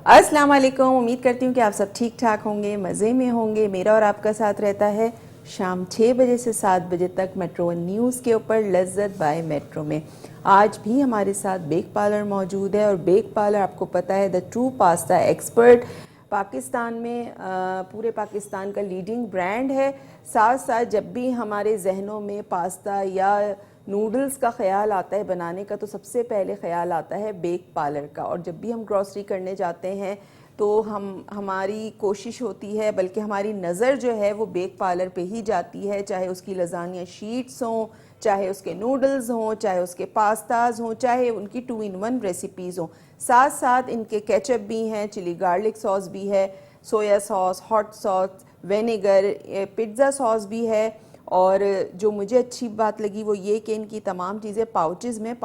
अस्सलाम वालेकुम। उम्मीद करती हूँ कि आप सब ठीक ठाक होंगे, मज़े में होंगे। मेरा और आपका साथ रहता है शाम 6 बजे से 7 बजे तक मेट्रो वन न्यूज़ के ऊपर लज्जत बाय मेट्रो में। आज भी हमारे साथ बेक पार्लर मौजूद है और बेक पार्लर आपको पता है the true pasta expert Pakistan में पूरे पाकिस्तान का लीडिंग ब्रांड है। साथ साथ जब भी हमारे जहनों में पास्ता या नूडल्स का ख्याल आता है बनाने का, तो सबसे पहले ख्याल आता है बेक पार्लर का। और जब भी हम ग्रॉसरी करने जाते हैं तो हमारी कोशिश होती है, बल्कि हमारी नज़र जो है वो बेक पार्लर पे ही जाती है, चाहे उसकी लजानिया शीट्स हों, चाहे उसके नूडल्स हों, चाहे उसके पास्ताज हों, चाहे उनकी 2 in 1 रेसिपीज़ हों। साथ साथ इनके केचप भी हैं, चिली गार्लिक सॉस भी है, soya sauce, hot sauce, vinegar, pizza sauce भी है। और जो मुझे अच्छी बात लगी वो ये कि इनकी तमाम चीज़ें पाउचेज़ में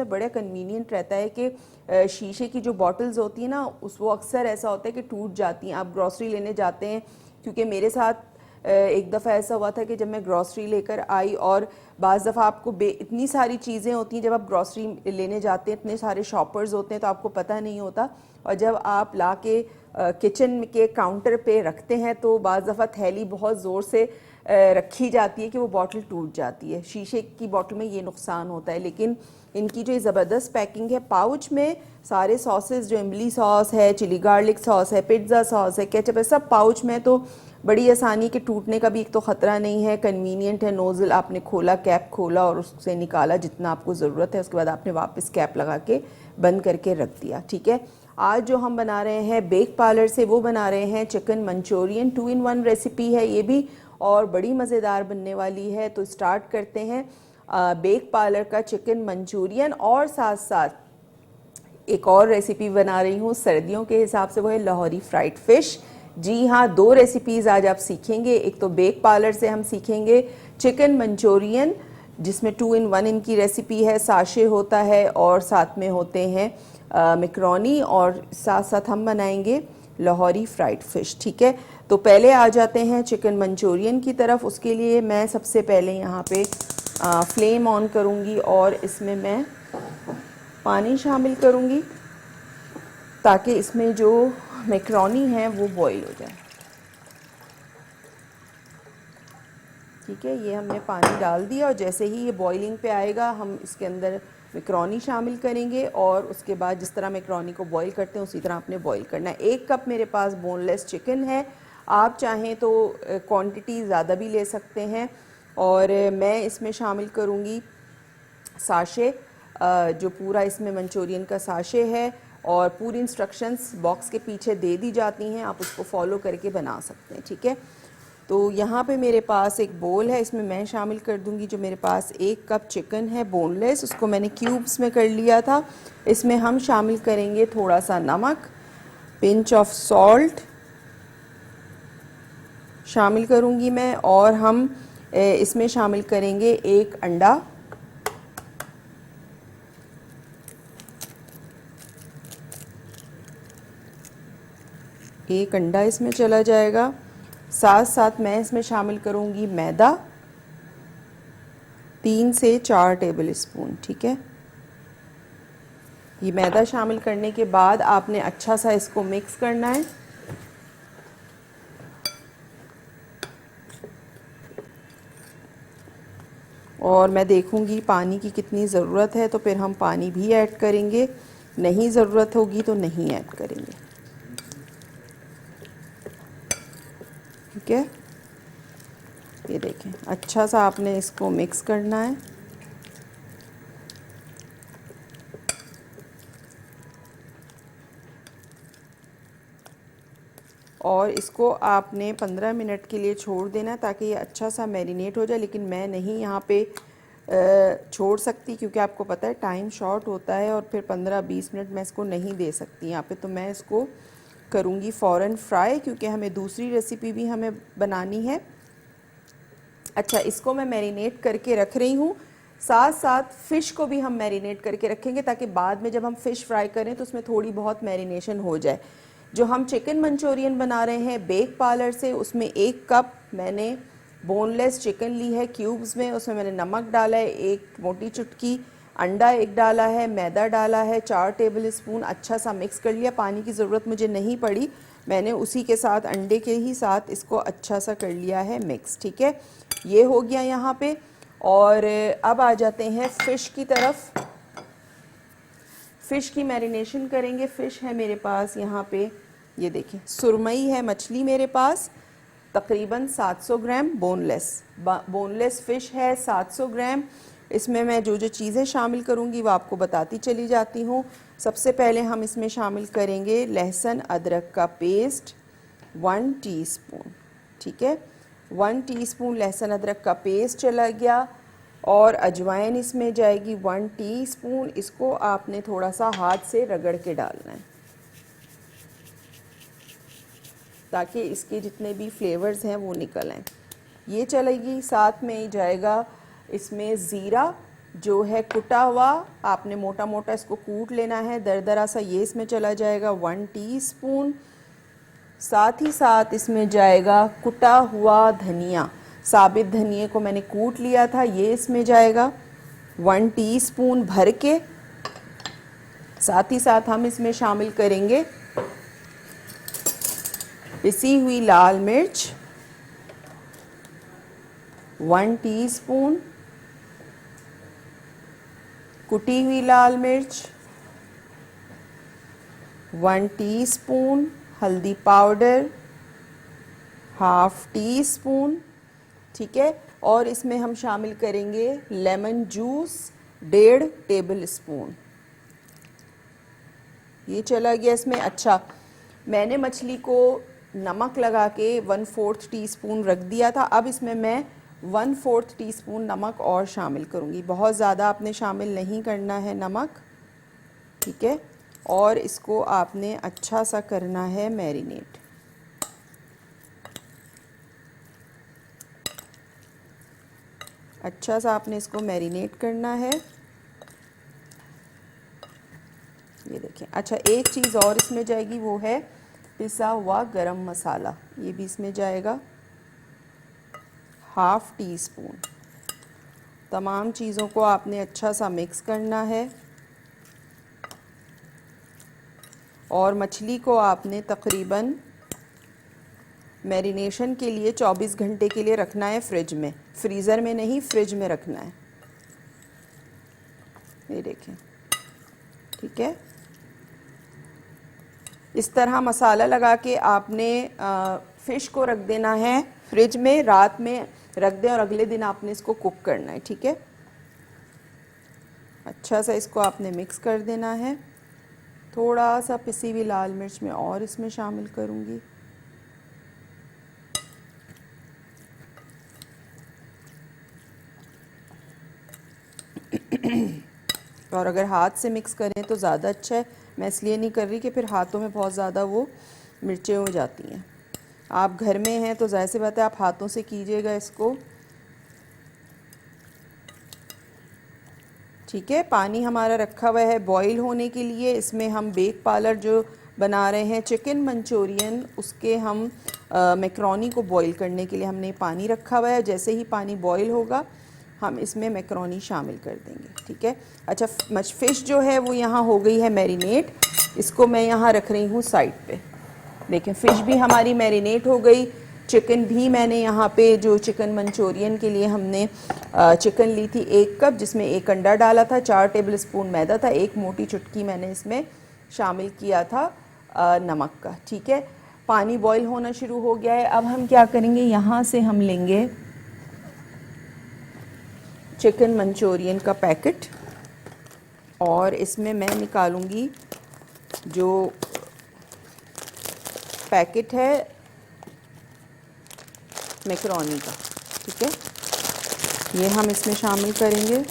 बड़ा कन्वीनियंट रहता है कि शीशे की जो बॉटल्स होती हैं ना, वो अक्सर ऐसा होता है कि टूट जाती हैं। आप ग्रॉसरी लेने जाते हैं, क्योंकि मेरे साथ एक दफ़ा ऐसा हुआ था कि जब मैं ग्रॉसरी लेकर आई, और बाज़ दफ़ा आपको इतनी सारी चीज़ें होती हैं जब आप ग्रॉसरी लेने जाते हैं, इतने सारे शॉपर्स होते हैं तो आपको पता नहीं होता। और जब आप ला के किचन के काउंटर पे रखते हैं तो बाज़ दफ़ा थैली बहुत ज़ोर से रखी जाती है कि वो बॉटल टूट जाती है। शीशे की बॉटल में ये नुकसान होता है, लेकिन इनकी जो ज़बरदस्त पैकिंग है, पाउच में सारे सॉसेस, जो इमली सॉस है, चिली गार्लिक सॉस है, पिज़्ज़ा सॉस है, केचप है, सब पाउच में, तो बड़ी आसानी के टूटने का भी एक तो ख़तरा नहीं है। कन्वीनियंट है, नोज़ल आपने खोला, कैप खोला और उससे निकाला जितना आपको ज़रूरत है, उसके बाद आपने वापस कैप लगा के बंद करके रख दिया। ठीक है, आज जो हम बना रहे हैं बेक पार्लर से, वो बना रहे हैं चिकन मंचूरियन। 2 in 1 रेसिपी है ये भी, और बड़ी मज़ेदार बनने वाली है। तो स्टार्ट करते हैं बेक पार्लर का चिकन मंचूरियन। और साथ साथ एक और रेसिपी बना रही हूँ सर्दियों के हिसाब से, वो है लाहौरी फ्राइड फ़िश। जी हाँ, 2 रेसिपीज़ आज आप सीखेंगे। एक तो बेक पार्लर से हम सीखेंगे चिकन मंचूरियन, जिसमें 2 in 1 इनकी रेसिपी है, साशे होता है और साथ में होते हैं मैकरोनी, और साथ साथ हम बनाएंगे लाहौरी फ्राइड फ़िश। ठीक है, तो पहले आ जाते हैं चिकन मंचूरियन की तरफ। उसके लिए मैं सबसे पहले यहाँ पे फ्लेम ऑन करूँगी और इसमें मैं पानी शामिल करूँगी ताकि इसमें जो मैकरोनी है वो बॉईल हो जाए। ठीक है, ये हमने पानी डाल दिया और जैसे ही ये बॉइलिंग पे आएगा हम इसके अंदर मैकरोनी शामिल करेंगे, और उसके बाद जिस तरह मैकरोनी को बॉईल करते हैं उसी तरह आपने बॉईल करना है। 1 कप मेरे पास बोनलेस चिकन है, आप चाहें तो क्वांटिटी ज़्यादा भी ले सकते हैं। और मैं इसमें शामिल करूँगी साशे, जो पूरा इसमें मंचूरियन का साशे है, और पूरी इंस्ट्रक्शंस बॉक्स के पीछे दे दी जाती हैं, आप उसको फॉलो करके बना सकते हैं। ठीक है, तो यहाँ पे मेरे पास एक बोल है, इसमें मैं शामिल कर दूँगी जो मेरे पास 1 कप चिकन है बोनलेस, उसको मैंने क्यूब्स में कर लिया था। इसमें हम शामिल करेंगे थोड़ा सा नमक, पिंच ऑफ सॉल्ट शामिल करूँगी मैं, और हम इसमें शामिल करेंगे 1 अंडा, एक अंडा इसमें चला जाएगा। साथ साथ मैं इसमें शामिल करूँगी मैदा, 3 से 4 टेबल स्पून। ठीक है, ये मैदा शामिल करने के बाद आपने अच्छा सा इसको मिक्स करना है। और मैं देखूँगी पानी की कितनी ज़रूरत है, तो फिर हम पानी भी ऐड करेंगे, नहीं ज़रूरत होगी तो नहीं ऐड करेंगे। ठीक है, ये देखें, अच्छा सा आपने इसको मिक्स करना है। और इसको आपने 15 मिनट के लिए छोड़ देना ताकि ये अच्छा सा मैरिनेट हो जाए। लेकिन मैं नहीं यहाँ पे छोड़ सकती, क्योंकि आपको पता है टाइम शॉर्ट होता है, और फिर 15-20 मिनट मैं इसको नहीं दे सकती यहाँ पे। तो मैं इसको करूँगी फ़ौरन फ्राई, क्योंकि हमें दूसरी रेसिपी भी हमें बनानी है। अच्छा, इसको मैं मैरिनेट करके रख रही हूँ। साथ साथ फ़िश को भी हम मैरिनेट करके रखेंगे ताकि बाद में जब हम फ़िश फ्राई करें तो उसमें थोड़ी बहुत मैरिनेशन हो जाए। जो हम चिकन मंचूरियन बना रहे हैं बेक पार्लर से, उसमें 1 कप मैंने बोनलेस चिकन ली है क्यूब्स में, उसमें मैंने नमक डाला है 1 मोटी चुटकी, अंडा एक डाला है, मैदा डाला है 4 टेबल स्पून, अच्छा सा मिक्स कर लिया। पानी की ज़रूरत मुझे नहीं पड़ी, मैंने उसी के साथ अंडे के ही साथ इसको अच्छा सा कर लिया है मिक्स। ठीक है, ये हो गया यहाँ पे। और अब आ जाते हैं फ़िश की तरफ। फ़िश की मैरिनेशन करेंगे। फ़िश है मेरे पास यहाँ पे, ये देखें सुरमई है मछली मेरे पास, तकरीबन 700 ग्राम बोनलेस फ़िश है 700 ग्राम। इसमें मैं जो जो चीज़ें शामिल करूँगी वो आपको बताती चली जाती हूँ। सबसे पहले हम इसमें शामिल करेंगे लहसुन अदरक का पेस्ट 1 टीस्पून। ठीक है, 1 टीस्पून लहसुन अदरक का पेस्ट चला गया। और अजवाइन इसमें जाएगी 1 टीस्पून। इसको आपने थोड़ा सा हाथ से रगड़ के डालना है ताकि इसके जितने भी फ्लेवर्स हैं वो निकल आएँ। ये चलेगी। साथ में ही जाएगा इसमें ज़ीरा जो है कुटा हुआ, आपने मोटा मोटा इसको कूट लेना है, दरदरा सा, ये इसमें चला जाएगा 1 टीस्पून। साथ ही साथ इसमें जाएगा कुटा हुआ धनिया, साबित धनिए को मैंने कूट लिया था, ये इसमें जाएगा 1 टीस्पून भर के। साथ ही साथ हम इसमें शामिल करेंगे पिसी हुई लाल मिर्च 1 टीस्पून, कुटी हुई लाल मिर्च 1 टीस्पून, हल्दी पाउडर ½ टीस्पून। ठीक है, और इसमें हम शामिल करेंगे लेमन जूस 1.5 टेबल स्पून। ये चला गया इसमें। अच्छा, मैंने मछली को नमक लगा के 1/4 टीस्पून रख दिया था। अब इसमें मैं 1/4 टीस्पून नमक और शामिल करूँगी। बहुत ज़्यादा आपने शामिल नहीं करना है नमक। ठीक है, और इसको आपने अच्छा सा करना है मैरिनेट। अच्छा सा आपने इसको मैरिनेट करना है। ये देखें। अच्छा, एक चीज़ और इसमें जाएगी, वो है पिसा हुआ गरम मसाला, ये भी इसमें जाएगा ½ टीस्पून। तमाम चीज़ों को आपने अच्छा सा मिक्स करना है और मछली को आपने तकरीबन मैरिनेशन के लिए 24 घंटे के लिए रखना है फ्रिज में, फ्रीज़र में नहीं, फ्रिज में रखना है। ये देखें। ठीक है, इस तरह मसाला लगा के आपने फ़िश को रख देना है फ्रिज में, रात में रख दें और अगले दिन आपने इसको कुक करना है। ठीक है, अच्छा सा इसको आपने मिक्स कर देना है। थोड़ा सा पिसी हुई लाल मिर्च मैं और इसमें शामिल करूँगी। और अगर हाथ से मिक्स करें तो ज़्यादा अच्छा है, मैं इसलिए नहीं कर रही कि फिर हाथों में बहुत ज़्यादा वो मिर्चें हो जाती हैं। आप घर में हैं तो ज़ाहिर सी बात है आप हाथों से कीजिएगा इसको। ठीक है, पानी हमारा रखा हुआ है बॉईल होने के लिए। इसमें हम बेक पार्लर जो बना रहे हैं चिकन मंचूरियन, उसके हम मैकरोनी को बॉईल करने के लिए हमने पानी रखा हुआ है। जैसे ही पानी बॉईल होगा हम इसमें मैकरोनी शामिल कर देंगे। ठीक है, अच्छा, फ़िश जो है वो यहाँ हो गई है मैरिनेट, इसको मैं यहाँ रख रही हूँ साइड पे। देखें, फ़िश भी हमारी मैरिनेट हो गई। चिकन भी मैंने यहाँ पे, जो चिकन मंचूरियन के लिए हमने चिकन ली थी 1 कप, जिसमें 1 अंडा डाला था, 4 टेबल स्पून मैदा था, 1 मोटी चुटकी मैंने इसमें शामिल किया था नमक का। ठीक है, पानी बॉईल होना शुरू हो गया है। अब हम क्या करेंगे, यहाँ से हम लेंगे चिकन मंचूरियन का पैकेट और इसमें मैं निकालूंगी जो पैकेट है मैकरोनी का। ठीक है, ये हम इसमें शामिल करेंगे।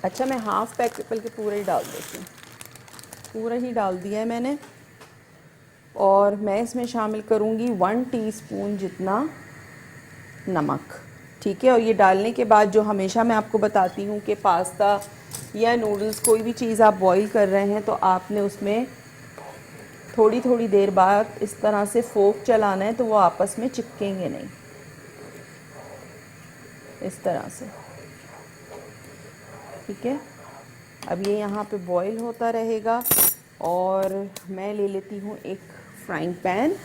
अच्छा, मैं हाफ पैकेट बल्कि पूरा ही डाल देती हूँ, पूरा ही डाल दिया है मैंने। और मैं इसमें शामिल करूँगी 1 टीस्पून जितना नमक। ठीक है, और ये डालने के बाद जो हमेशा मैं आपको बताती हूँ कि पास्ता या नूडल्स, कोई भी चीज़ आप बॉईल कर रहे हैं तो आपने उसमें थोड़ी थोड़ी देर बाद इस तरह से फोक चलाना है तो वो आपस में चिपकेंगे नहीं, इस तरह से। ठीक है, अब ये यहाँ पे बॉईल होता रहेगा और मैं ले लेती हूँ एक फ्राइंग पैन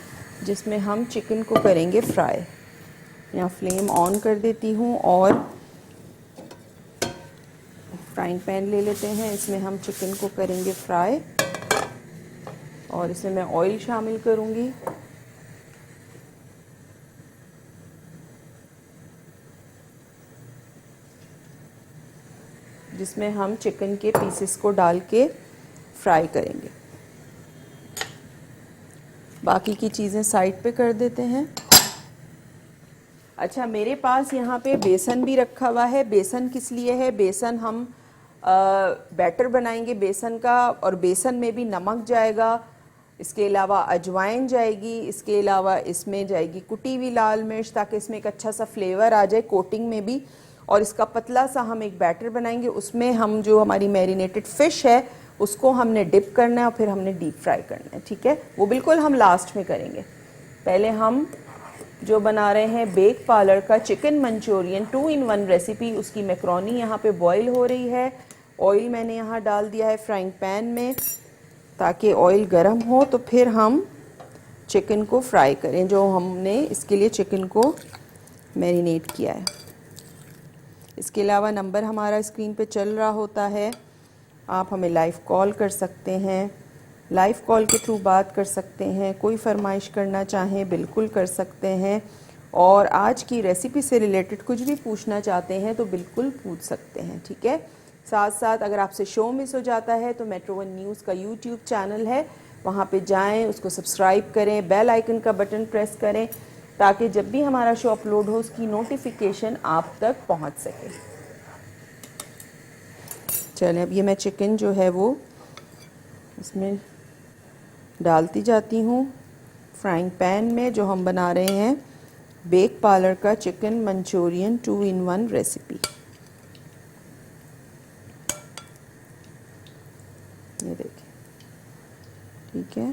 जिसमें हम चिकन को करेंगे फ्राई। यहाँ फ्लेम ऑन कर देती हूँ और फ्राइंग पैन ले लेते हैं, इसमें हम चिकन को करेंगे फ्राई और इसमें मैं ऑयल शामिल करूँगी। जिसमें हम चिकन के पीसेस को डाल के फ्राई करेंगे। बाकी की चीज़ें साइड पे कर देते हैं। अच्छा, मेरे पास यहाँ पे बेसन भी रखा हुआ है। बेसन किस लिए है? बेसन हम बैटर बनाएंगे बेसन का, और बेसन में भी नमक जाएगा, इसके अलावा अजवाइन जाएगी, इसके अलावा इसमें जाएगी कुटी हुई लाल मिर्च ताकि इसमें एक अच्छा सा फ्लेवर आ जाए कोटिंग में भी। और इसका पतला सा हम एक बैटर बनाएंगे, उसमें हम जो हमारी मैरिनेटेड फ़िश है उसको हमने डिप करना है और फिर हमने डीप फ्राई करना है। ठीक है, वो बिल्कुल हम लास्ट में करेंगे। पहले हम जो बना रहे हैं बेक पार्लर का चिकन मंचूरियन 2 in 1 रेसिपी, उसकी मैक्रोनी यहाँ पे बॉईल हो रही है। ऑयल मैंने यहाँ डाल दिया है फ्राइंग पैन में ताकि ऑयल गर्म हो, तो फिर हम चिकन को फ्राई करें जो हमने इसके लिए चिकन को मैरिनेट किया है। इसके अलावा नंबर हमारा स्क्रीन पे चल रहा होता है, आप हमें लाइव कॉल कर सकते हैं, लाइव कॉल के थ्रू बात कर सकते हैं। कोई फरमाइश करना चाहें बिल्कुल कर सकते हैं, और आज की रेसिपी से रिलेटेड कुछ भी पूछना चाहते हैं तो बिल्कुल पूछ सकते हैं। ठीक है, साथ साथ अगर आपसे शो मिस हो जाता है तो मेट्रो वन न्यूज़ का यूट्यूब चैनल है, वहाँ पे जाएं, उसको सब्सक्राइब करें, बेल आइकन का बटन प्रेस करें ताकि जब भी हमारा शो अपलोड हो उसकी नोटिफिकेशन आप तक पहुँच सके। चलें, अब ये मैं चिकन जो है वो इसमें डालती जाती हूँ फ्राइंग पैन में, जो हम बना रहे हैं बेक पार्लर का चिकन मंचूरियन 2 in 1 रेसिपी। ये देखिए, ठीक है।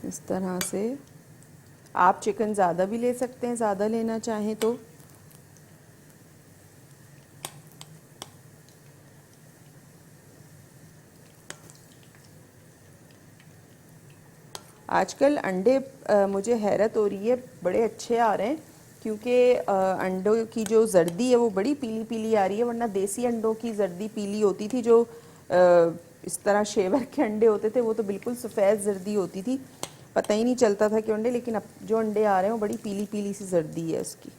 इस तरह से आप चिकन ज़्यादा भी ले सकते हैं, ज़्यादा लेना चाहें तो। आजकल अंडे मुझे हैरत हो रही है, बड़े अच्छे आ रहे हैं क्योंकि अंडों की जो जर्दी है वो बड़ी पीली पीली आ रही है, वरना देसी अंडों की जर्दी पीली होती थी। जो इस तरह शेवर के अंडे होते थे वो तो बिल्कुल सफ़ेद जर्दी होती थी, पता ही नहीं चलता था कि अंडे। लेकिन अब जो अंडे आ रहे हैं वो बड़ी पीली पीली सी जर्दी है उसकी।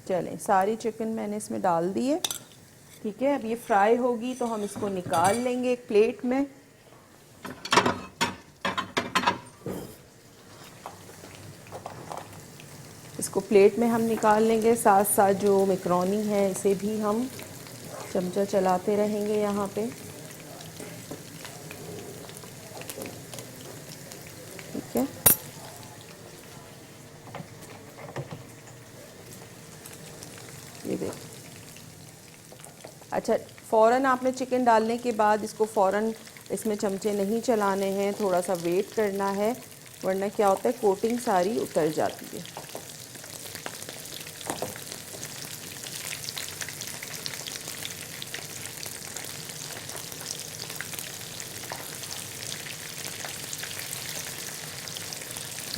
चलें, सारी चिकन मैंने इसमें डाल दी है। ठीक है, अब ये फ्राई होगी तो हम इसको निकाल लेंगे एक प्लेट में। इसको प्लेट में हम निकाल लेंगे, साथ साथ जो मैक्रोनी है इसे भी हम चमचा चलाते रहेंगे यहाँ पे। ठीक है, ये देखिए। अच्छा, फ़ौरन आपने चिकन डालने के बाद इसको फ़ौरन इसमें चमचे नहीं चलाने हैं, थोड़ा सा वेट करना है, वरना क्या होता है कोटिंग सारी उतर जाती है।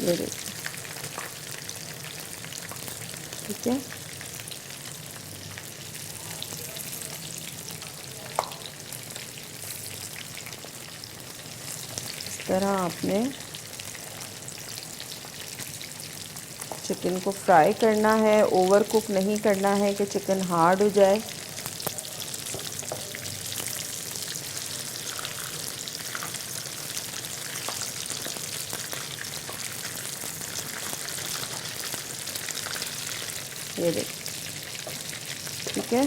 ये देखिए, ठीक है। इस तरह आपने चिकन को फ्राई करना है, ओवर कुक नहीं करना है कि चिकन हार्ड हो जाए। ये देखिए, ठीक है।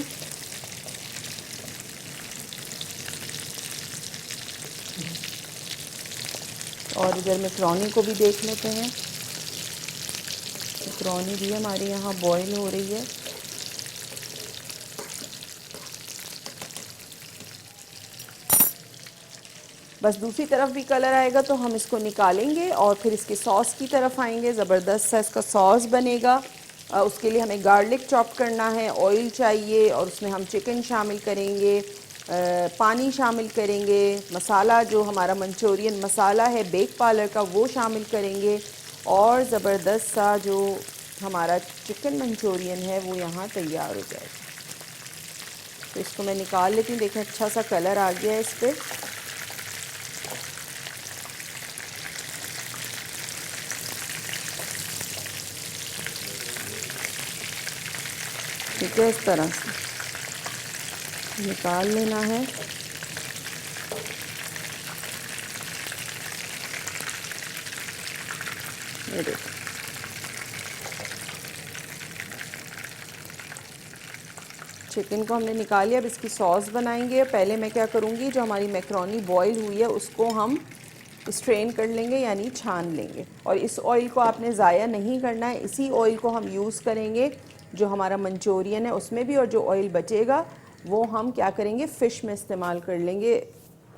और इधर मैक्रोनी को भी देख लेते हैं। मैक्रोनी भी हमारे यहाँ बॉईल हो रही है। बस दूसरी तरफ भी कलर आएगा तो हम इसको निकालेंगे और फिर इसके सॉस की तरफ आएंगे। ज़बरदस्त सा इसका सॉस बनेगा। उसके लिए हमें गार्लिक चॉप करना है, ऑयल चाहिए और उसमें हम चिकन शामिल करेंगे, पानी शामिल करेंगे, मसाला जो हमारा मंचूरियन मसाला है बेक पार्लर का वो शामिल करेंगे और ज़बरदस्त सा जो हमारा चिकन मंचूरियन है वो यहाँ तैयार हो जाएगा। तो इसको मैं निकाल लेती हूँ। देखें अच्छा सा कलर आ गया है इस पर। ठीक है, इस तरह से निकाल लेना है। ये देखो, चिकन को हमने निकाल लिया। अब इसकी सॉस बनाएंगे। पहले मैं क्या करूँगी, जो हमारी मैक्रोनी बॉईल हुई है उसको हम स्ट्रेन कर लेंगे यानी छान लेंगे। और इस ऑयल को आपने ज़ाया नहीं करना है, इसी ऑयल को हम यूज़ करेंगे जो हमारा मंचूरियन है उसमें भी, और जो ऑयल बचेगा वो हम क्या करेंगे फ़िश में इस्तेमाल कर लेंगे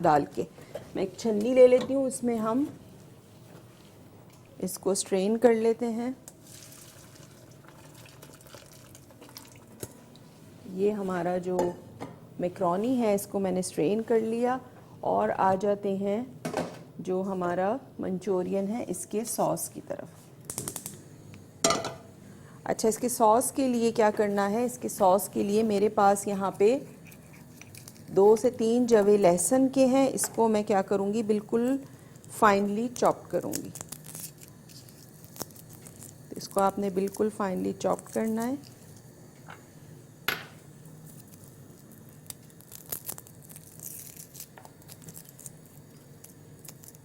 डाल के। मैं एक छन्नी ले लेती हूँ, इसमें हम इसको स्ट्रेन कर लेते हैं। ये हमारा जो मैक्रोनी है इसको मैंने स्ट्रेन कर लिया और आ जाते हैं जो हमारा मंचूरियन है इसके सॉस की तरफ। अच्छा, इसके सॉस के लिए क्या करना है, इसके सॉस के लिए मेरे पास यहाँ पे 2 से 3 जवे लहसुन के हैं। इसको मैं क्या करूँगी, बिल्कुल फाइनली चॉप करूँगी। तो इसको आपने बिल्कुल फाइनली चॉप करना है।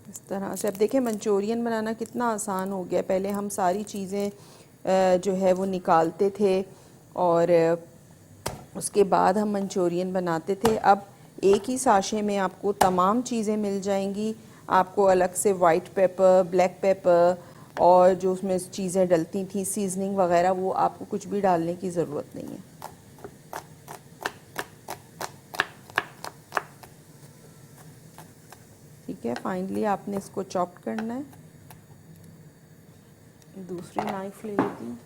इस तरह से। अब देखें मंचूरियन बनाना कितना आसान हो गया। पहले हम सारी चीज़ें जो है वो निकालते थे और उसके बाद हम मंचूरियन बनाते थे। अब एक ही साशे में आपको तमाम चीज़ें मिल जाएंगी। आपको अलग से वाइट पेपर, ब्लैक पेपर और जो उसमें चीज़ें डलती थी सीजनिंग वगैरह, वो आपको कुछ भी डालने की ज़रूरत नहीं है। ठीक है, फाइनली आपने इसको चॉप करना है। दूसरी नाइफ ले लेती हूँ।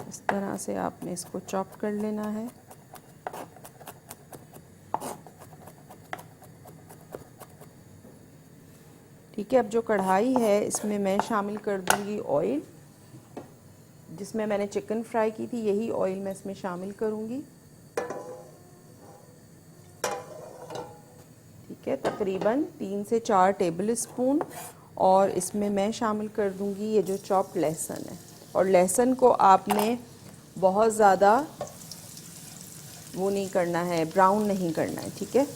इस तरह से आपने इसको चॉप कर लेना है। ठीक है, अब जो कढ़ाई है इसमें मैं शामिल कर दूंगी ऑयल। जिसमें मैंने चिकन फ्राई की थी यही ऑयल मैं इसमें शामिल करूंगी। ठीक है, तकरीबन 3 से 4 टेबल स्पून। और इसमें मैं शामिल कर दूंगी ये जो चॉप्ड लहसुन है। और लहसुन को आपने बहुत ज़्यादा वो नहीं करना है, ब्राउन नहीं करना है। ठीक है,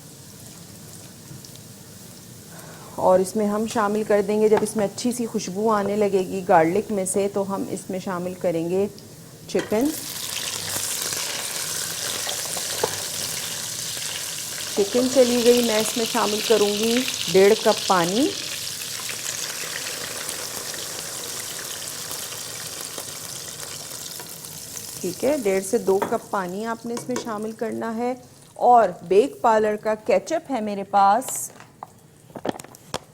और इसमें हम शामिल कर देंगे, जब इसमें अच्छी सी खुशबू आने लगेगी गार्लिक में से, तो हम इसमें शामिल करेंगे चिकन। चिकन चली गई, मैं इसमें शामिल करूंगी 1.5 कप पानी। ठीक है, 1.5 से 2 कप पानी आपने इसमें शामिल करना है। और बेक पार्लर का केचप है मेरे पास,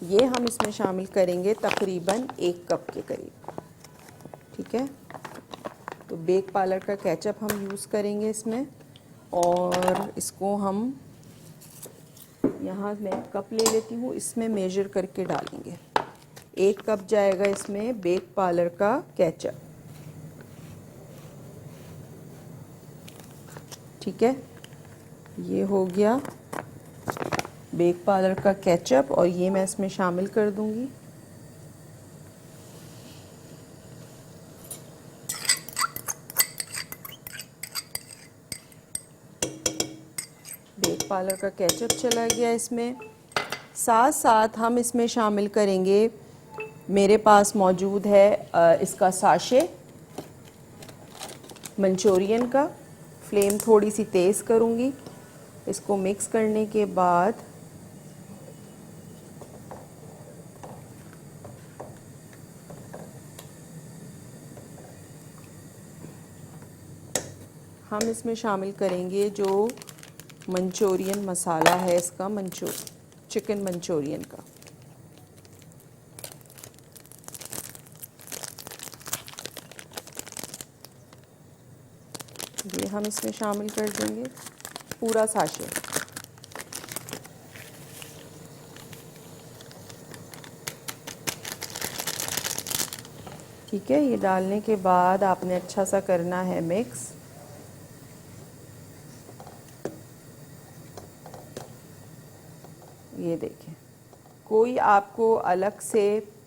ये हम इसमें शामिल करेंगे तकरीबन 1 कप के करीब। ठीक है, तो बेक पार्लर का केचप हम यूज़ करेंगे इसमें। और इसको हम यहाँ मैं कप ले लेती हूँ, इसमें मेजर करके डालेंगे। 1 कप जाएगा इसमें बेक पार्लर का केचप। ठीक है, ये हो गया बेक पार्लर का केचप और ये मैं इसमें शामिल कर दूंगी। बेक पार्लर का केचप चला गया इसमें। साथ साथ हम इसमें शामिल करेंगे, मेरे पास मौजूद है इसका साशे। मंचूरियन का। फ्लेम थोड़ी सी तेज़ करूँगी। इसको मिक्स करने के बाद हम इसमें शामिल करेंगे जो मंचूरियन मसाला है इसका, चिकन मंचूरियन का। ये हम इसमें शामिल कर देंगे पूरा साशे। ठीक है, ये डालने के बाद आपने अच्छा सा करना है मिक्स। ये देखें, कोई आपको अलग से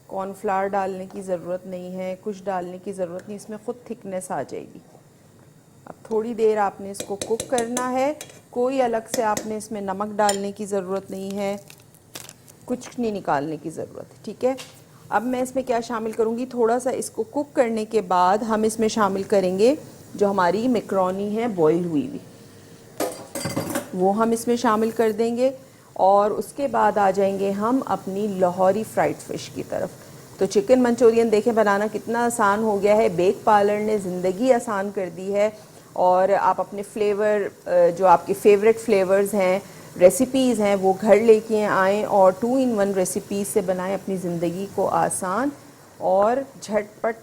कॉर्नफ्लावर डालने की ज़रूरत नहीं है, कुछ डालने की ज़रूरत नहीं, इसमें ख़ुद थिकनेस आ जाएगी। अब थोड़ी देर आपने इसको कुक करना है। कोई अलग से आपने इसमें नमक डालने की ज़रूरत नहीं है, कुछ नहीं निकालने की ज़रूरत है। ठीक है, अब मैं इसमें क्या शामिल करूँगी, थोड़ा सा इसको कुक करने के बाद हम इसमें शामिल करेंगे जो हमारी मैक्रोनी है बॉईल हुई हुई, वो हम इसमें शामिल कर देंगे। और उसके बाद आ जाएंगे हम अपनी लाहौरी फ्राइड फ़िश की तरफ। तो चिकन मंचूरियन देखें बनाना कितना आसान हो गया है, बेक पार्लर ने ज़िंदगी आसान कर दी है। और आप अपने फ्लेवर, जो आपके फेवरेट फ्लेवर्स हैं, रेसिपीज़ हैं, वो घर लेके आएँ और 2 in 1 रेसिपीज़ से बनाएं अपनी ज़िंदगी को आसान, और झटपट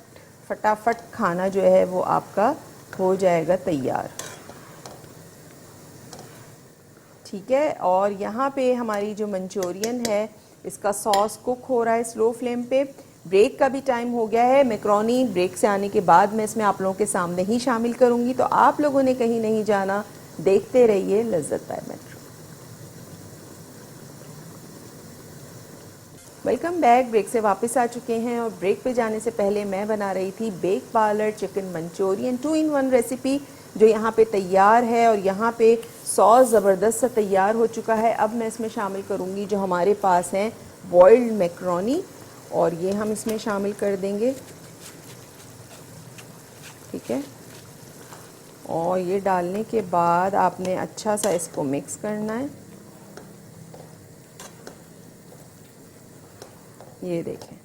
फटाफट खाना जो है वो आपका हो जाएगा तैयार। ठीक है, और यहाँ पे हमारी जो मंचूरियन है इसका सॉस कुक हो रहा है स्लो फ्लेम पे। ब्रेक का भी टाइम हो गया है। मैक्रोनी ब्रेक से आने के बाद मैं इसमें आप लोगों के सामने ही शामिल करूँगी, तो आप लोगों ने कहीं नहीं जाना, देखते रहिए लज्जत by Metro. Welcome back. Break से वापस आ चुके हैं और ब्रेक पे जाने से पहले मैं बना रही थी bake parlour chicken Manchurian 2 in 1 recipe, जो यहाँ पे तैयार है। और यहाँ पे सॉस ज़बरदस्त सा तैयार हो चुका है। अब मैं इसमें शामिल करूँगी जो हमारे पास हैं बॉइल्ड मैक्रोनी, और ये हम इसमें शामिल कर देंगे। ठीक है, और ये डालने के बाद आपने अच्छा सा इसको मिक्स करना है। ये देखें,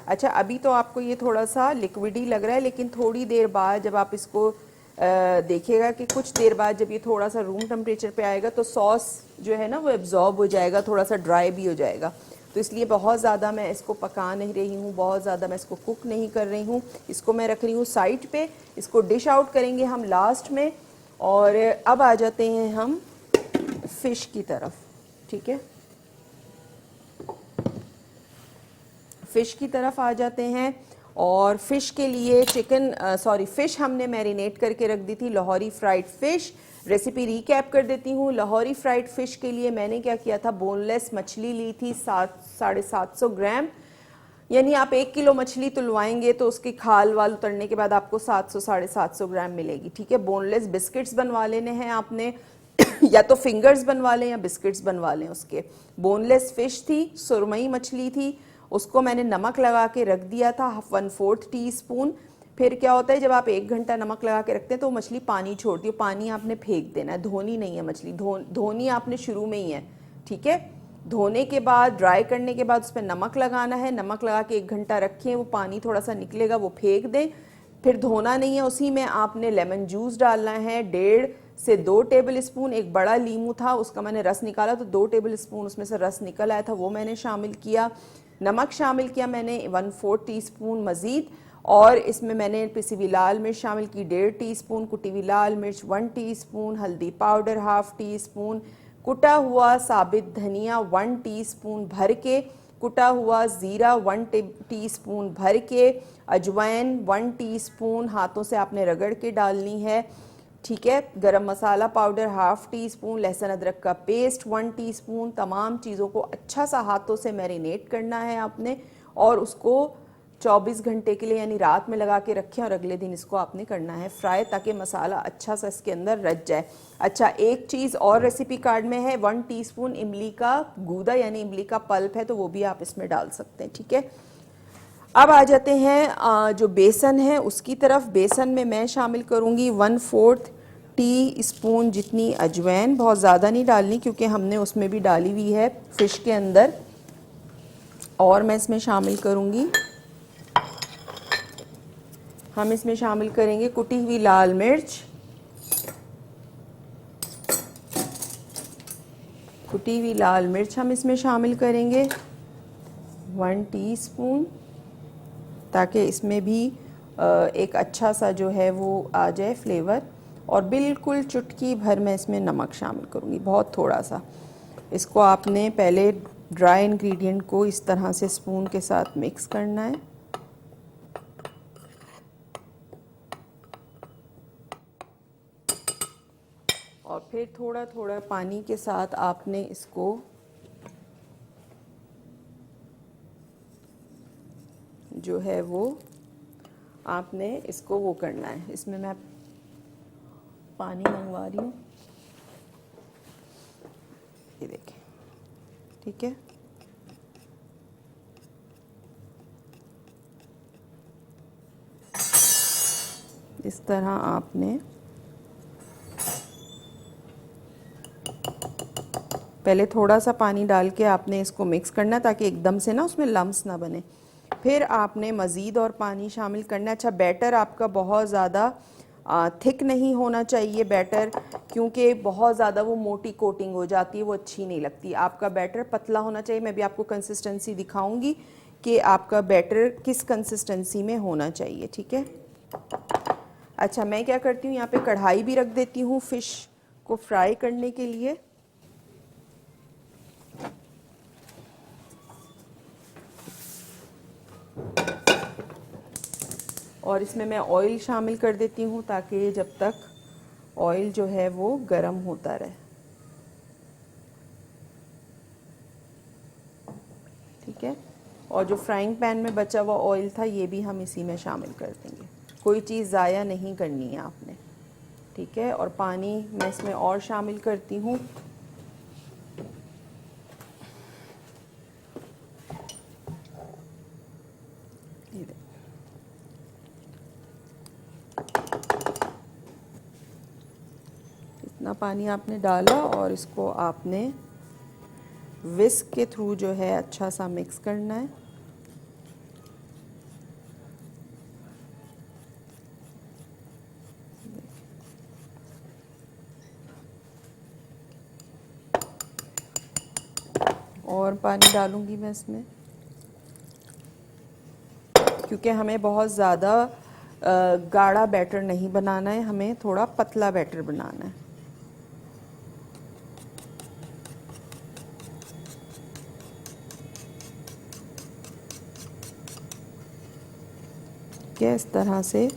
अच्छा अभी तो आपको ये थोड़ा सा लिक्विड ही लग रहा है, लेकिन थोड़ी देर बाद जब आप इसको देखिएगा कि कुछ देर बाद जब ये थोड़ा सा रूम टेम्परेचर पे आएगा तो सॉस जो है ना वो एब्जॉर्ब हो जाएगा, थोड़ा सा ड्राई भी हो जाएगा। तो इसलिए बहुत ज़्यादा मैं इसको पका नहीं रही हूँ, बहुत ज़्यादा मैं इसको कुक नहीं कर रही हूँ। इसको मैं रख रही हूँ साइड पे। इसको डिश आउट करेंगे हम लास्ट में। और अब आ जाते हैं हम फ़िश की तरफ। ठीक है, फ़िश की तरफ आ जाते हैं। और फ़िश के लिए फ़िश हमने मैरिनेट करके रख दी थी, Lahori fried fish. Recipe recap कर देती हूँ। लाहौरी फ्राइड फ़िश के लिए मैंने क्या किया था, बोनलेस मछली ली थी 700-750 ग्राम। यानी आप 1 किलो मछली तुलवाएंगे तो उसकी खाल वाल उतरने के बाद आपको 700-750 ग्राम मिलेगी। ठीक है, बोनलेस बिस्किट्स बनवा लेने हैं आपने या तो फिंगर्स बनवा लें या बिस्किट्स बनवा लें उसके। बोनलेस फ़िश थी, सुरमई मछली थी, उसको मैंने नमक लगा के रख दिया था 1/4 टीस्पून। फिर क्या होता है, जब आप 1 घंटा नमक लगा के रखते हैं तो मछली पानी छोड़ती है, पानी आपने फेंक देना है, धोनी नहीं है मछली, धोनी आपने शुरू में ही है। ठीक है, धोने के बाद ड्राई करने के बाद उस पर नमक लगाना है, नमक लगा के 1 घंटा रखें, वो पानी थोड़ा सा निकलेगा वो फेंक दें। फिर धोना नहीं है, उसी में आपने लेमन जूस डालना है 1.5 से 2 टेबल स्पून। एक बड़ा लीमू था उसका मैंने रस निकाला तो 2 टेबल स्पून उसमें से रस निकल आया था, वो मैंने शामिल किया। नमक शामिल किया मैंने 1/4 टीस्पून मज़ीद। और इसमें मैंने पिसी हुई लाल मिर्च शामिल की 1.5 टीस्पून, कुटी हुई लाल मिर्च 1 टीस्पून, हल्दी पाउडर 1/2 टीस्पून, कुटा हुआ साबित धनिया 1 टीस्पून भर के, कुटा हुआ ज़ीरा 1 टीस्पून भर के, अजवाइन 1 टीस्पून हाथों से आपने रगड़ के डालनी है। ठीक है, गरम मसाला पाउडर 1/2 टीस्पून, लहसुन अदरक का पेस्ट 1 टीस्पून। तमाम चीज़ों को अच्छा सा हाथों से मैरिनेट करना है आपने, और उसको 24 घंटे के लिए यानी रात में लगा के रखें और अगले दिन इसको आपने करना है फ्राई, ताकि मसाला अच्छा सा इसके अंदर रच जाए। अच्छा, एक चीज़ और रेसिपी कार्ड में है, 1 टीस्पून इमली का गूदा यानी इमली का पल्प है, तो वो भी आप इसमें डाल सकते हैं। ठीक है, अब आ जाते हैं जो बेसन है उसकी तरफ। बेसन में मैं शामिल करूँगी 1/4 टी स्पून जितनी अजवाइन। बहुत ज़्यादा नहीं डालनी क्योंकि हमने उसमें भी डाली हुई है फ़िश के अंदर। और मैं इसमें शामिल करूँगी, हम इसमें शामिल करेंगे कुटी हुई लाल मिर्च, कुटी हुई लाल मिर्च हम इसमें शामिल करेंगे 1 टीस्पून, ताकि इसमें भी एक अच्छा सा जो है वो आ जाए फ्लेवर। और बिल्कुल चुटकी भर मैं इसमें नमक शामिल करूँगी, बहुत थोड़ा सा। इसको आपने पहले ड्राई इंग्रेडिएंट को इस तरह से स्पून के साथ मिक्स करना है। और फिर थोड़ा थोड़ा पानी के साथ आपने इसको जो है वो आपने इसको वो करना है। इसमें मैं पानी मंगवा रही हूँ, ये देखें, ठीक है। इस तरह आपने पहले थोड़ा सा पानी डाल के आपने इसको मिक्स करना ताकि एकदम से ना उसमें लम्स ना बने। फिर आपने मज़ीद और पानी शामिल करना है। अच्छा, बैटर आपका बहुत ज़्यादा थिक नहीं होना चाहिए बैटर, क्योंकि बहुत ज़्यादा वो मोटी कोटिंग हो जाती है, वो अच्छी नहीं लगती। आपका बैटर पतला होना चाहिए। मैं भी आपको कंसिस्टेंसी दिखाऊंगी कि आपका बैटर किस कंसिस्टेंसी में होना चाहिए, ठीक है। अच्छा, मैं क्या करती हूँ, यहाँ पे कढ़ाई भी रख देती हूँ फ़िश को फ्राई करने के लिए। और इसमें मैं ऑयल शामिल कर देती हूँ ताकि जब तक ऑयल जो है वो गर्म होता रहे, ठीक है। और जो फ्राइंग पैन में बचा हुआ ऑयल था ये भी हम इसी में शामिल कर देंगे। कोई चीज़ ज़ाया नहीं करनी है आपने, ठीक है। और पानी मैं इसमें और शामिल करती हूँ। इतना पानी आपने डाला और इसको आपने विस्क के थ्रू जो है अच्छा सा मिक्स करना है। और पानी डालूंगी मैं इसमें क्योंकि हमें बहुत ज़्यादा गाढ़ा बैटर नहीं बनाना है, हमें थोड़ा पतला बैटर बनाना है। ठीक है, इस तरह से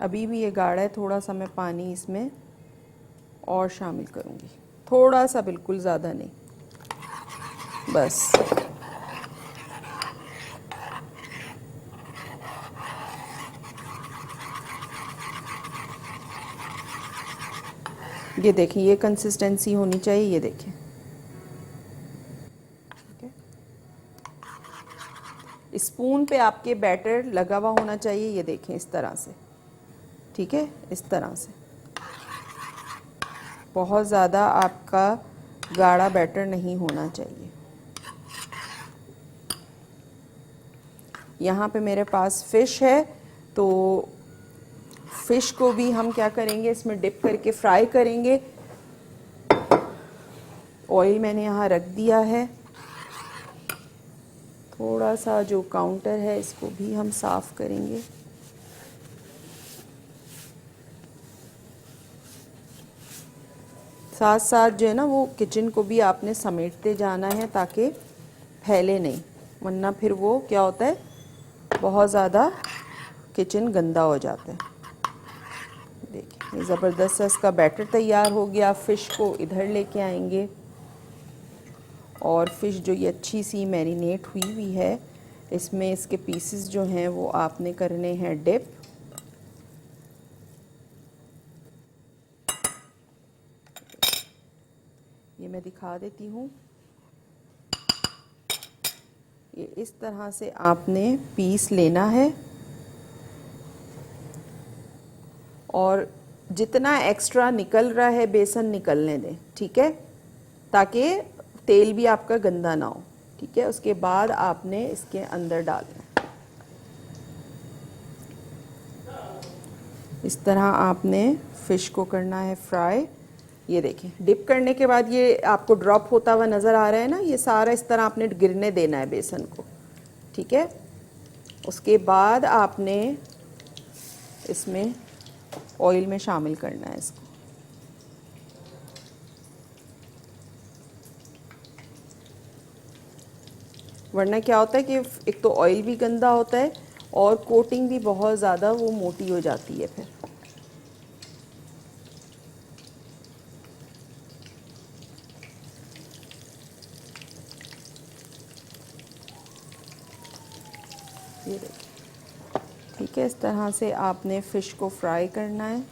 अभी भी ये गाढ़ा है, थोड़ा सा मैं पानी इसमें और शामिल करूँगी, थोड़ा सा, बिल्कुल ज़्यादा नहीं, बस। ये देखिए, ये कंसिस्टेंसी होनी चाहिए, ये देखें, ठीक है। स्पून पे आपके बैटर लगा हुआ होना चाहिए, ये देखें, इस तरह से, ठीक है, इस तरह से। बहुत ज़्यादा आपका गाढ़ा बैटर नहीं होना चाहिए। यहाँ पे मेरे पास फ़िश है, तो फ़िश को भी हम क्या करेंगे, इसमें डिप करके फ्राई करेंगे। ऑयल मैंने यहाँ रख दिया है। थोड़ा सा जो काउंटर है इसको भी हम साफ़ करेंगे। साथ साथ जो है ना वो किचन को भी आपने समेटते जाना है ताकि फैले नहीं, वरना फिर वो क्या होता है, बहुत ज़्यादा किचन गंदा हो जाता है। देखिए, ये ज़बरदस्त सा इसका बैटर तैयार हो गया। फ़िश को इधर लेके आएंगे और फ़िश जो ये अच्छी सी मैरिनेट हुई हुई है, इसमें इसके पीसेस जो हैं वो आपने करने हैं डिप। ये मैं दिखा देती हूँ। ये इस तरह से आपने पीस लेना है और जितना एक्स्ट्रा निकल रहा है बेसन निकलने दें, ठीक है, ताकि तेल भी आपका गंदा ना हो, ठीक है। उसके बाद आपने इसके अंदर डालना है। इस तरह आपने फ़िश को करना है फ्राई। ये देखें, डिप करने के बाद ये आपको ड्रॉप होता हुआ नज़र आ रहा है ना, ये सारा इस तरह आपने गिरने देना है बेसन को, ठीक है। उसके बाद आपने इसमें ऑयल में शामिल करना है इसको। वरना क्या होता है कि एक तो ऑयल भी गंदा होता है और कोटिंग भी बहुत ज़्यादा वो मोटी हो जाती है फिर। ये देखिए, ठीक है, इस तरह से आपने फ़िश को फ्राई करना है।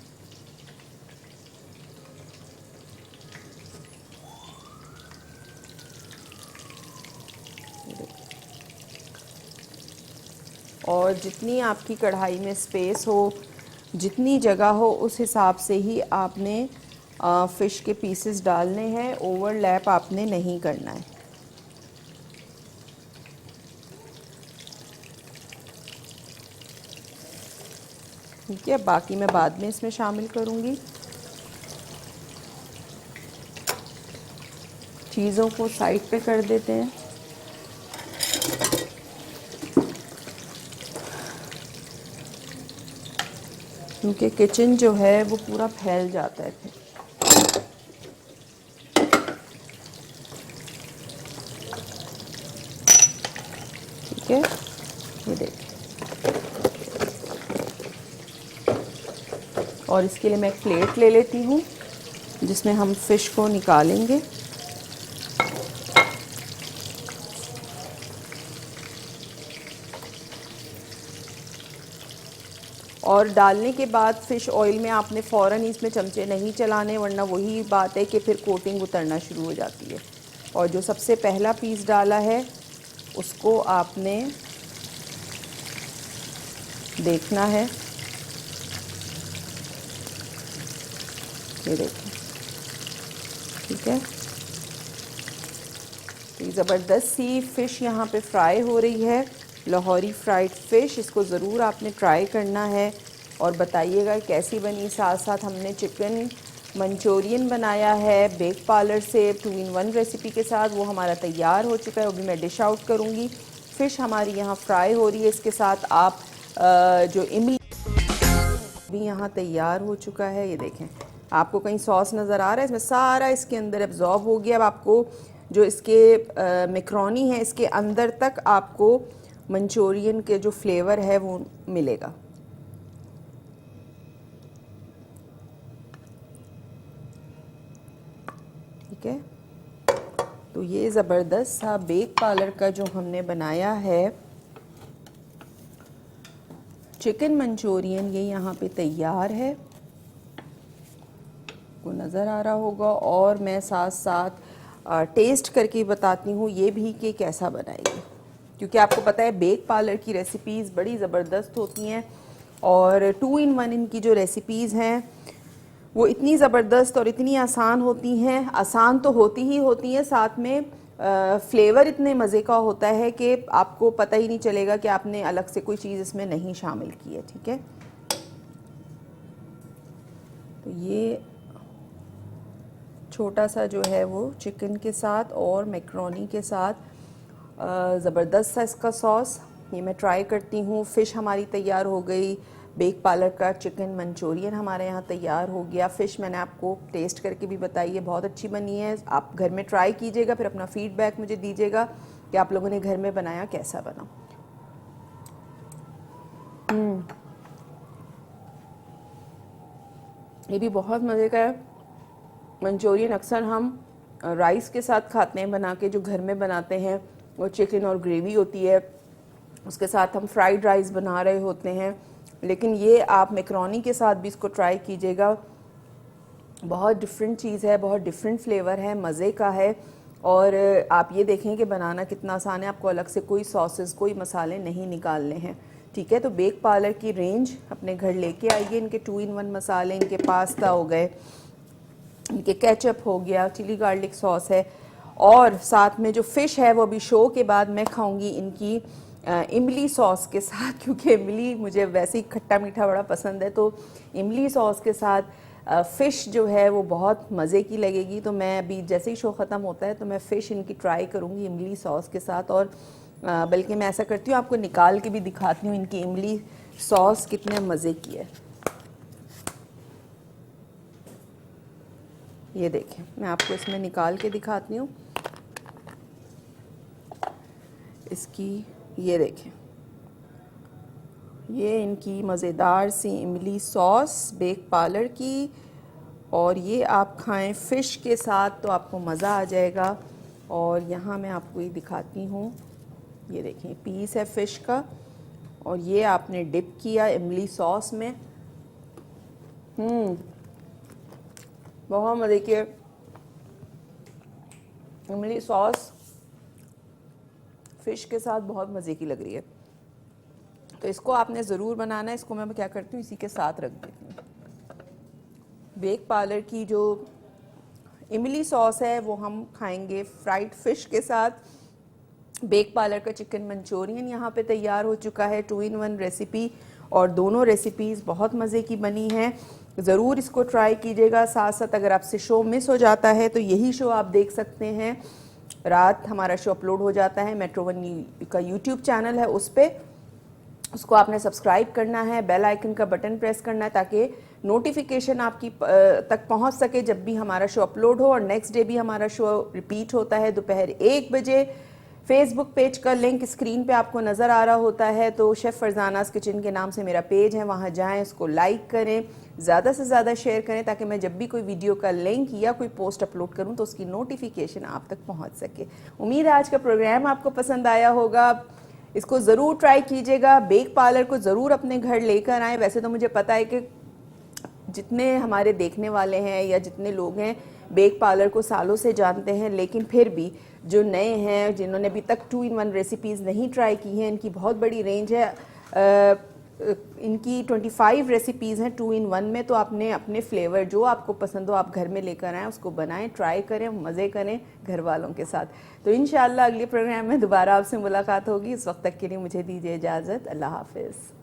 और जितनी आपकी कढ़ाई में स्पेस हो, जितनी जगह हो, उस हिसाब से ही आपने फ़िश के पीसेस डालने हैं। ओवरलैप आपने नहीं करना है। ठीक है, बाकी मैं बाद में इसमें शामिल करूँगी। चीज़ों को साइड पे कर देते हैं। क्योंकि किचन जो है वो पूरा फैल जाता है फिर। ठीक है, ये देखिए। और इसके लिए मैं एक प्लेट ले लेती हूँ जिसमें हम फ़िश को निकालेंगे। और डालने के बाद फ़िश ऑयल में आपने फ़ौरन ही इसमें चमचे नहीं चलाने, वरना वही बात है कि फिर कोटिंग उतरना शुरू हो जाती है। और जो सबसे पहला पीस डाला है उसको आपने देखना है। ये देखिए, ठीक है। तो ज़बरदस्त सी फ़िश यहाँ पे फ्राई हो रही है, लाहौरी फ्राइड फ़िश। इसको ज़रूर आपने ट्राई करना है और बताइएगा कैसी बनी। साथ साथ हमने चिकन मंचूरियन बनाया है बेक पार्लर से 2 in 1 रेसिपी के साथ, वो हमारा तैयार हो चुका है। वो भी मैं डिश आउट करूँगी। फ़िश हमारी यहाँ फ्राई हो रही है। इसके साथ आप जो इमली भी यहाँ तैयार हो चुका है। ये देखें, आपको कहीं सॉस नज़र आ रहा है? इसमें सारा इसके अंदर एब्जॉर्ब हो गया। अब आपको जो इसके मैक्रोनी है, इसके अंदर तक आपको मंचूरियन के जो फ्लेवर है वो मिलेगा। ठीक है, तो ये ज़बरदस्त सा बेक पार्लर का जो हमने बनाया है चिकन मंचूरियन, ये यहाँ पे तैयार है, को नज़र आ रहा होगा। और मैं साथ साथ टेस्ट करके बताती हूँ ये भी कि कैसा बनाएगी, क्योंकि आपको पता है बेक पार्लर की रेसिपीज़ बड़ी ज़बरदस्त होती हैं। और 2 in 1 इनकी जो रेसिपीज़ हैं वो इतनी ज़बरदस्त और इतनी आसान होती हैं। आसान तो होती ही होती हैं, साथ में फ्लेवर इतने मज़े का होता है कि आपको पता ही नहीं चलेगा कि आपने अलग से कोई चीज़ इसमें नहीं शामिल की है। ठीक है, तो ये छोटा सा जो है वो चिकन के साथ और मैक्रोनी के साथ ज़बरदस्त सा इसका सॉस, ये मैं ट्राई करती हूँ। फ़िश हमारी तैयार हो गई, बेक पार्लर का चिकन मंचूरियन हमारे यहाँ तैयार हो गया। फ़िश मैंने आपको टेस्ट करके भी बताई है, बहुत अच्छी बनी है। आप घर में ट्राई कीजिएगा, फिर अपना फ़ीडबैक मुझे दीजिएगा कि आप लोगों ने घर में बनाया कैसा बना। ये भी बहुत मज़े का है। मंचूरियन अक्सर हम राइस के साथ खाते हैं बना के, जो घर में बनाते हैं वो चिकन और ग्रेवी होती है, उसके साथ हम फ्राइड राइस बना रहे होते हैं। लेकिन ये आप मैक्रोनी के साथ भी इसको ट्राई कीजिएगा, बहुत डिफरेंट चीज़ है, बहुत डिफरेंट फ्लेवर है, मज़े का है। और आप ये देखें कि बनाना कितना आसान है, आपको अलग से कोई सॉसेस कोई मसाले नहीं निकालने हैं। ठीक है, तो बेक पार्लर की रेंज अपने घर लेके आइए। इनके 2 in 1 मसाले, इनके पास्ता हो गए, इनके केचप हो गया, चिली गार्लिक सॉस है, और साथ में जो फ़िश है वो अभी शो के बाद मैं खाऊंगी इनकी इमली सॉस के साथ, क्योंकि इमली मुझे वैसे ही खट्टा मीठा बड़ा पसंद है। तो इमली सॉस के साथ फ़िश जो है वो बहुत मज़े की लगेगी। तो मैं अभी जैसे ही शो ख़त्म होता है तो मैं फ़िश इनकी ट्राई करूँगी इमली सॉस के साथ। और बल्कि मैं ऐसा करती हूँ, आपको निकाल के भी दिखाती हूँ इनकी इमली सॉस कितने मज़े की है। ये देखें, मैं आपको इसमें निकाल के दिखाती हूँ इसकी। ये देखें, ये इनकी मज़ेदार सी इमली सॉस बेक पार्लर की, और ये आप खाएं फ़िश के साथ तो आपको मज़ा आ जाएगा। और यहाँ मैं आपको ये दिखाती हूँ, ये देखें पीस है फ़िश का, और ये आपने डिप किया इमली सॉस में। बहुत मज़े की इमली सॉस फ़िश के साथ बहुत मज़े की लग रही है। तो इसको आपने ज़रूर बनाना है। इसको मैं क्या करती हूँ, इसी के साथ रख देती हूँ। बेक पार्लर की जो इमली सॉस है वो हम खाएंगे फ्राइड फ़िश के साथ। बेक पार्लर का चिकन मंचूरियन यहाँ पे तैयार हो चुका है, 2 in 1 रेसिपी, और दोनों रेसिपीज़ बहुत मज़े की बनी हैं। ज़रूर इसको ट्राई कीजिएगा। साथ साथ अगर आपसे शो मिस हो जाता है तो यही शो आप देख सकते हैं। रात हमारा शो अपलोड हो जाता है, मेट्रो1 का यूट्यूब चैनल है उस पर। उसको आपने सब्सक्राइब करना है, बेल आइकन का बटन प्रेस करना है ताकि नोटिफिकेशन आपकी तक पहुंच सके जब भी हमारा शो अपलोड हो। और नेक्स्ट डे भी हमारा शो रिपीट होता है दोपहर 1 बजे। फेसबुक पेज का लिंक स्क्रीन पे आपको नज़र आ रहा होता है, तो शेफ़ फरजानास किचन के नाम से मेरा पेज है, वहाँ जाएं, उसको लाइक करें, ज़्यादा से ज़्यादा शेयर करें ताकि मैं जब भी कोई वीडियो का लिंक या कोई पोस्ट अपलोड करूँ तो उसकी नोटिफिकेशन आप तक पहुँच सके। उम्मीद है आज का प्रोग्राम आपको पसंद आया होगा। इसको ज़रूर ट्राई कीजिएगा, बेक पार्लर को ज़रूर अपने घर लेकर आएँ। वैसे तो मुझे पता है कि जितने हमारे देखने वाले हैं या जितने लोग हैं बेक पार्लर को सालों से जानते हैं, लेकिन फिर भी जो नए हैं जिन्होंने अभी तक 2 in 1 रेसिपीज़ नहीं ट्राई की हैं, इनकी बहुत बड़ी रेंज है। इनकी 25 रेसिपीज़ हैं 2 in 1 में। तो आपने अपने फ्लेवर जो आपको पसंद हो आप घर में लेकर आएँ, उसको बनाएं, ट्राई करें, मज़े करें घर वालों के साथ। तो इंशाल्लाह अगले प्रोग्राम में दोबारा आपसे मुलाकात होगी। इस वक्त तक के लिए मुझे दीजिए इजाज़त। अल्लाह हाफ़िज़।